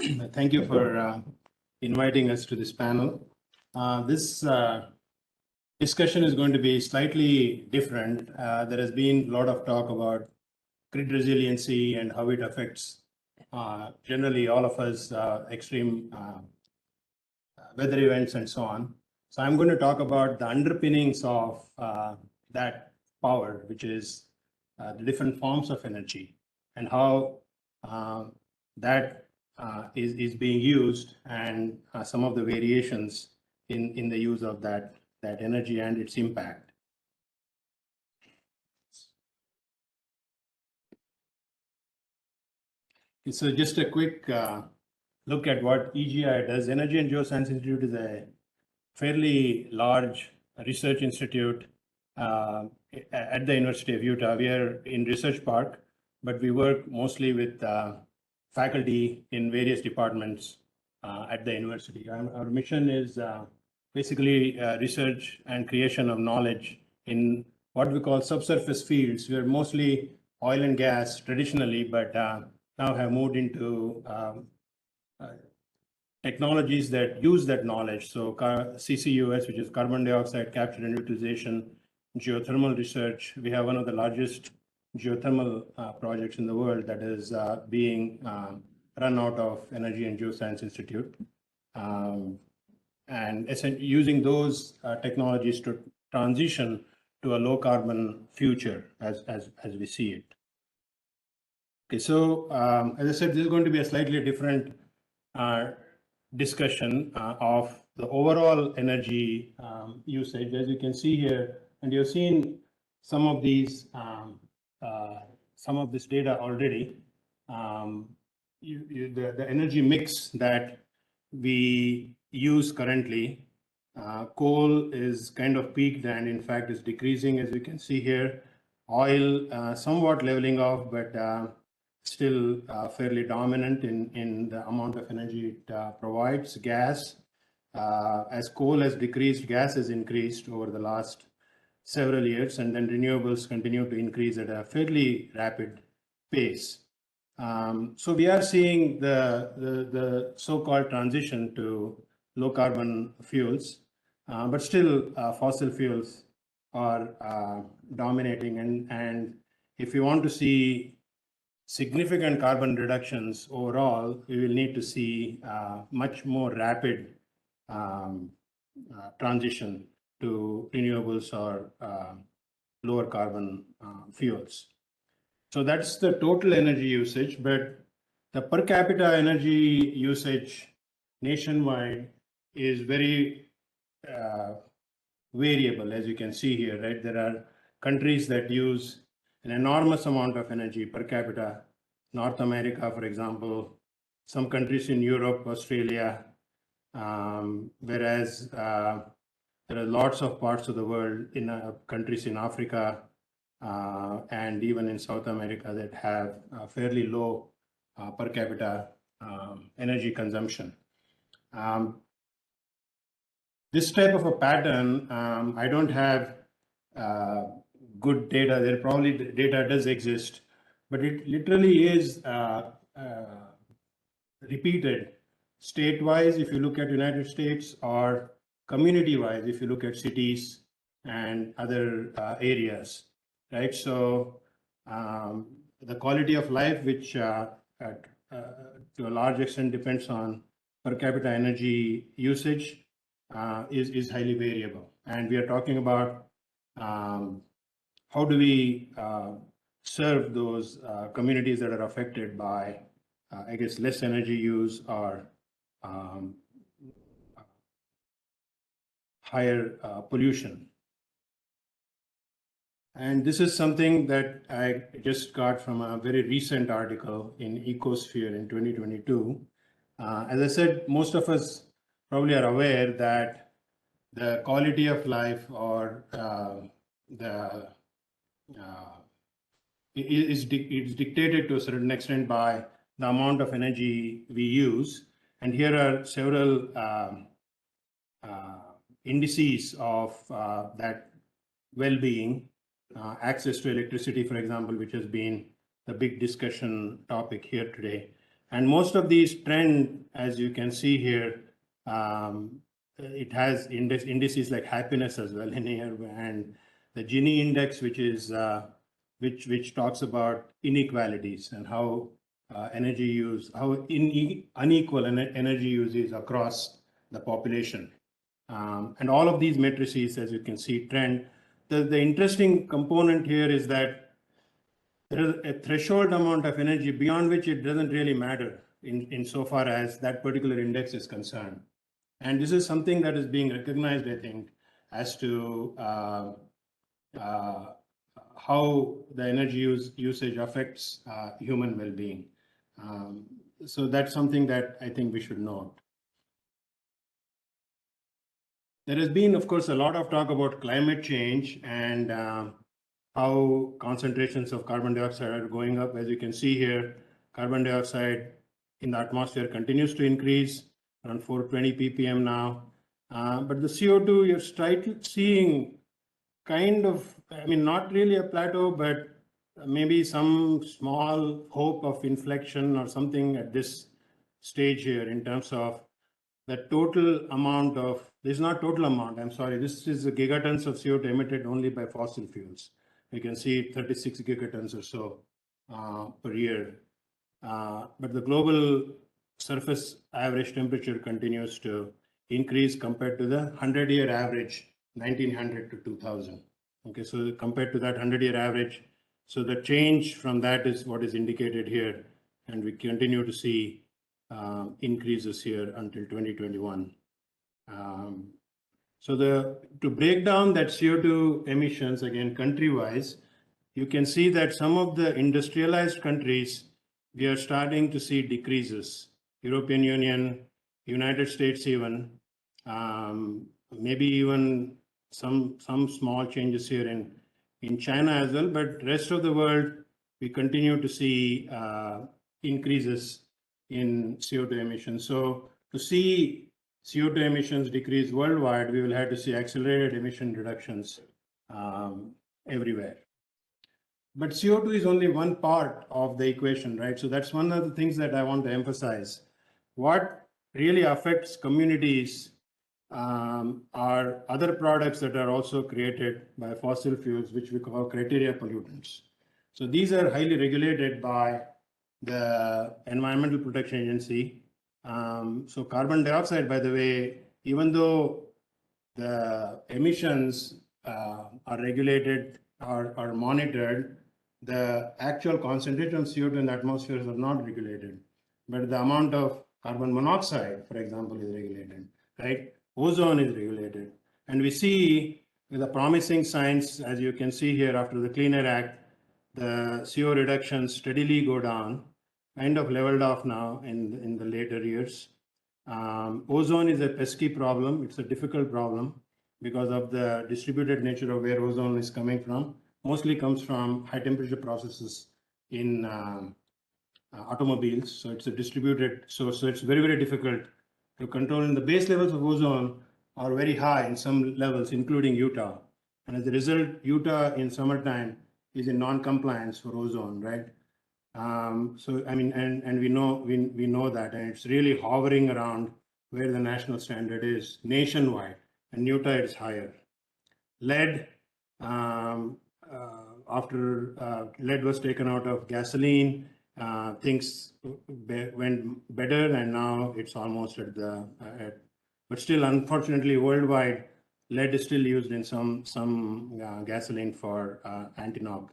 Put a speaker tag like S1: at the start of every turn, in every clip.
S1: Thank you for inviting us to this panel. This discussion is going to be slightly different. There has been a lot of talk about grid resiliency and how it affects generally all of us, extreme weather events and so on. So I'm going to talk about the underpinnings of that power, which is the different forms of energy and how that is being used, and some of the variations in the use of that energy and its impact. So just a quick look at what EGI does. Energy and Geoscience Institute is a fairly large research institute at the University of Utah. We are in Research Park, but we work mostly with faculty in various departments at the university. Our mission is basically research and creation of knowledge in what we call subsurface fields. We are mostly oil and gas traditionally, but now have moved into technologies that use that knowledge. So CCUS, which is carbon dioxide capture and utilization, geothermal research. We have one of the largest geothermal projects in the world that is being run out of Energy and Geoscience Institute. And essentially using those technologies to transition to a low carbon future as we see it. Okay, so as I said, this is going to be a slightly different discussion of the overall energy usage. As you can see here, and you've seen some of these, some of this data already. The energy mix that we use currently, coal is kind of peaked and in fact is decreasing, as you can see here. Oil somewhat leveling off, but still fairly dominant in the amount of energy it provides. Gas, as coal has decreased, gas has increased over the last several years, and then renewables continue to increase at a fairly rapid pace. So we are seeing the so-called transition to low carbon fuels, but still fossil fuels are dominating, and if you want to see significant carbon reductions overall, we will need to see much more rapid transition to renewables or lower carbon fuels. So that's the total energy usage, but the per capita energy usage nationwide is very variable, as you can see here, right? There are countries that use an enormous amount of energy per capita. North America, for example, some countries in Europe, Australia, whereas there are lots of parts of the world, in countries in Africa and even in South America, that have fairly low per capita energy consumption. This type of a pattern, I don't have good data. There probably data does exist, but it literally is repeated state-wise if you look at United States, or community-wise if you look at cities and other areas, right? So the quality of life, which to a large extent depends on per capita energy usage, is highly variable. And we are talking about how do we serve those communities that are affected by, I guess, less energy use or higher pollution. And this is something that I just got from a very recent article in Ecosphere in 2022. As I said, most of us probably are aware that the quality of life or is dictated to a certain extent by the amount of energy we use. And here are several indices of that well-being. Access to electricity, for example, which has been the big discussion topic here today. And most of these trend, as you can see here, it has indices like happiness as well in here, and the Gini index, which is which talks about inequalities and how energy use, how unequal energy use is across the population. And all of these matrices, as you can see, trend. The interesting component here is that there is a threshold amount of energy beyond which it doesn't really matter in so far as that particular index is concerned. And this is something that is being recognized, I think, as to how the energy usage affects human well-being. So that's something that I think we should note. There has been, of course, a lot of talk about climate change and how concentrations of carbon dioxide are going up. As you can see here, carbon dioxide in the atmosphere continues to increase, around 420 ppm now. But the CO2, you're seeing kind of, I mean, not really a plateau, but maybe some small hope of inflection or something at this stage here in terms of the total amount of, this is not total amount, I'm sorry, this is the gigatons of CO2 emitted only by fossil fuels. You can see 36 gigatons or so per year. But the global surface average temperature continues to increase compared to the 100-year average, 1900 to 2000. Okay, so compared to that 100-year average, so the change from that is what is indicated here, and we continue to see increases here until 2021. So to break down that CO2 emissions again country-wise, you can see that some of the industrialized countries, we are starting to see decreases. European Union, United States even, maybe even some small changes here in China as well, but rest of the world, we continue to see increases in CO2 emissions. So to see CO2 emissions decrease worldwide, we will have to see accelerated emission reductions everywhere. But CO2 is only one part of the equation, right? So that's one of the things that I want to emphasize. What really affects communities are other products that are also created by fossil fuels, which we call criteria pollutants. So these are highly regulated by the Environmental Protection Agency. So carbon dioxide, by the way, even though the emissions are regulated or are monitored, the actual concentration of CO2 in the atmosphere are not regulated. But the amount of carbon monoxide, for example, is regulated, right? Ozone is regulated. And we see with the promising signs, as you can see here after the Clean Air Act, the CO reductions steadily go down, kind of leveled off now in the later years. Ozone is a pesky problem. It's a difficult problem because of the distributed nature of where ozone is coming from. Mostly comes from high temperature processes in automobiles. So it's a distributed source. So it's very, very difficult to control. And the base levels of ozone are very high in some levels, including Utah. And as a result, Utah in summertime is in non-compliance for ozone, right? So I mean, and we know that, and it's really hovering around where the national standard is nationwide, and Utah is higher. Lead, after lead was taken out of gasoline, things went better, and now it's almost at the but still, unfortunately, worldwide, lead is still used in some gasoline for anti-knock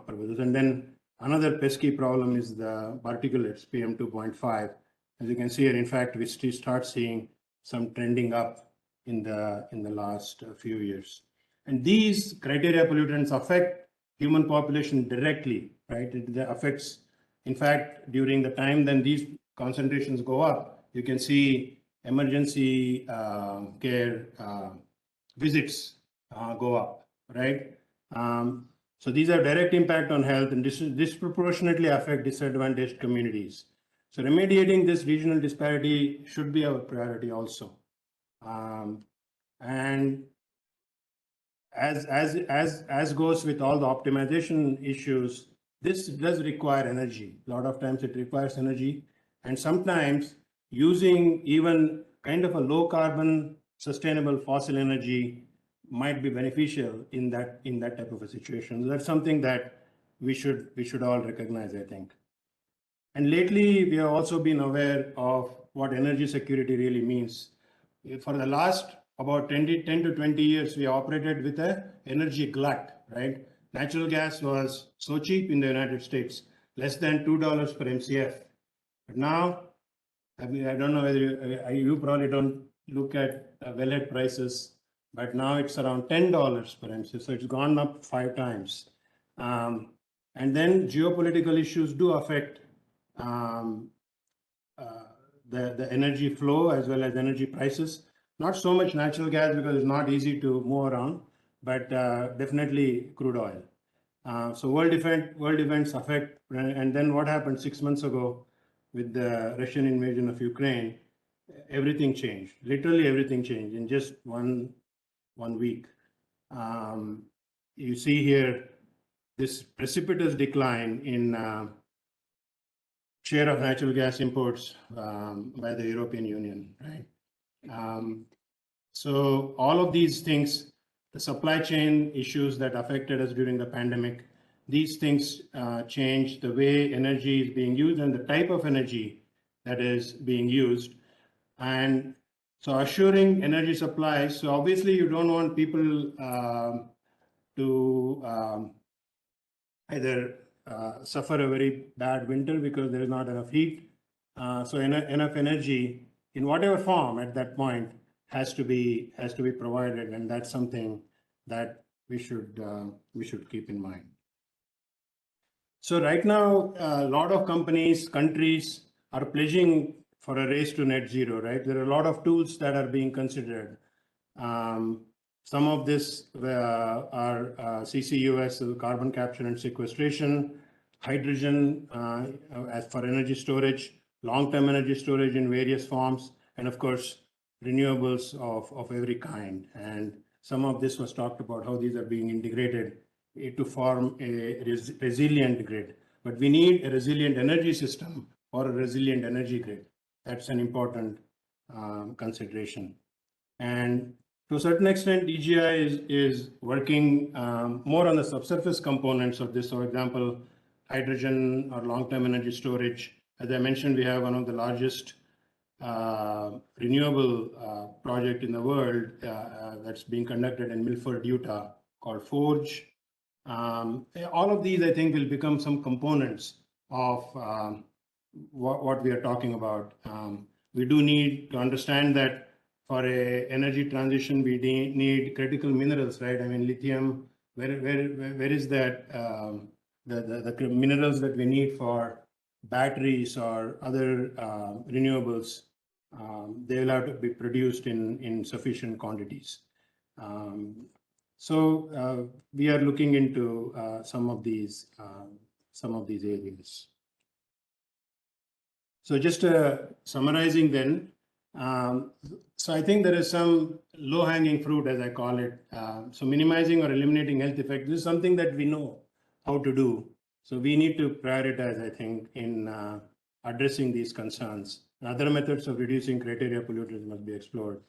S1: purposes. And then another pesky problem is the particulates, PM 2.5. As you can see here, in fact, we still start seeing some trending up in the last few years. And these criteria pollutants affect human population directly, right? It affects, in fact, during the time then these concentrations go up, you can see emergency care visits go up, right? So these have direct impact on health and disproportionately affect disadvantaged communities. So remediating this regional disparity should be our priority also. And as goes with all the optimization issues, this does require energy. A lot of times it requires energy, and sometimes using even kind of a low carbon sustainable fossil energy might be beneficial in that type of a situation. So that's something that we should all recognize, I think. And lately, we have also been aware of what energy security really means. For the last about 10 to 20 years, we operated with an energy glut, right? Natural gas was so cheap in the United States, less than $2 per MCF. But now, I mean, I don't know whether you probably don't look at wellhead prices, but now it's around $10 per MCF. So it's gone up 5 times. And then geopolitical issues do affect um, the energy flow as well as energy prices. Not so much natural gas because it's not easy to move around, but definitely crude oil. So world events affect, and then what happened 6 months ago with the Russian invasion of Ukraine, everything changed. Literally everything changed in just one week. You see here this precipitous decline in share of natural gas imports by the European Union, right? So all of these things, the supply chain issues that affected us during the pandemic, these things change the way energy is being used and the type of energy that is being used. And so assuring energy supplies, so obviously you don't want people to either suffer a very bad winter because there is not enough heat. So enough energy in whatever form at that point has to be provided, and that's something that we should keep in mind. So right now, a lot of countries are pledging for a race to net zero. Right, there are a lot of tools that are being considered. Some of this are CCUS, carbon capture and sequestration, hydrogen as for energy storage, long-term energy storage in various forms, and of course, renewables of every kind. And some of this was talked about how these are being integrated to form a resilient grid. But we need a resilient energy system or a resilient energy grid. That's an important consideration. And to a certain extent, EGI is working more on the subsurface components of this. For example, hydrogen or long-term energy storage. As I mentioned, we have one of the largest renewable project in the world that's being conducted in Milford, Utah, called Forge. All of these, I think, will become some components of what we are talking about. We do need to understand that for a energy transition, we need critical minerals, right? I mean, lithium. Where is that? The minerals that we need for batteries or other renewables, they will have to be produced in sufficient quantities. So we are looking into some of these areas. So just summarizing then, so I think there is some low-hanging fruit, as I call it. So minimizing or eliminating health effects, this is something that we know how to do. So we need to prioritize, I think, in addressing these concerns. Other methods of reducing criteria pollutants must be explored.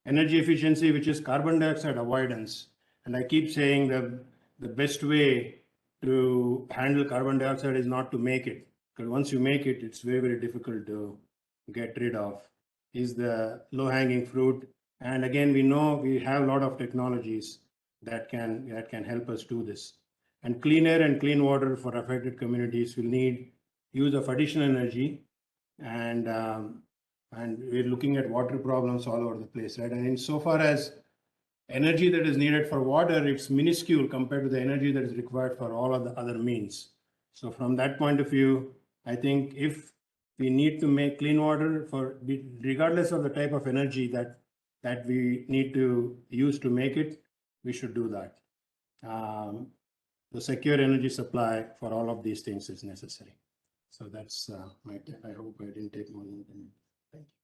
S1: Energy efficiency, which is carbon dioxide avoidance. And I keep saying that the best way to handle carbon dioxide is not to make it, because once you make it, it's very, very difficult to get rid of. Is the low-hanging fruit. And again, we know we have a lot of technologies that can help us do this. And clean air and clean water for affected communities will need use of additional energy, and we're looking at water problems all over the place, right? And insofar as energy that is needed for water, it's minuscule compared to the energy that is required for all of the other means. So from that point of view, I think if we need to make clean water regardless of the type of energy that we need to use to make it, we should do that. The secure energy supply for all of these things is necessary. So that's my tip. I hope I didn't take more than 10 minutes. Thank you.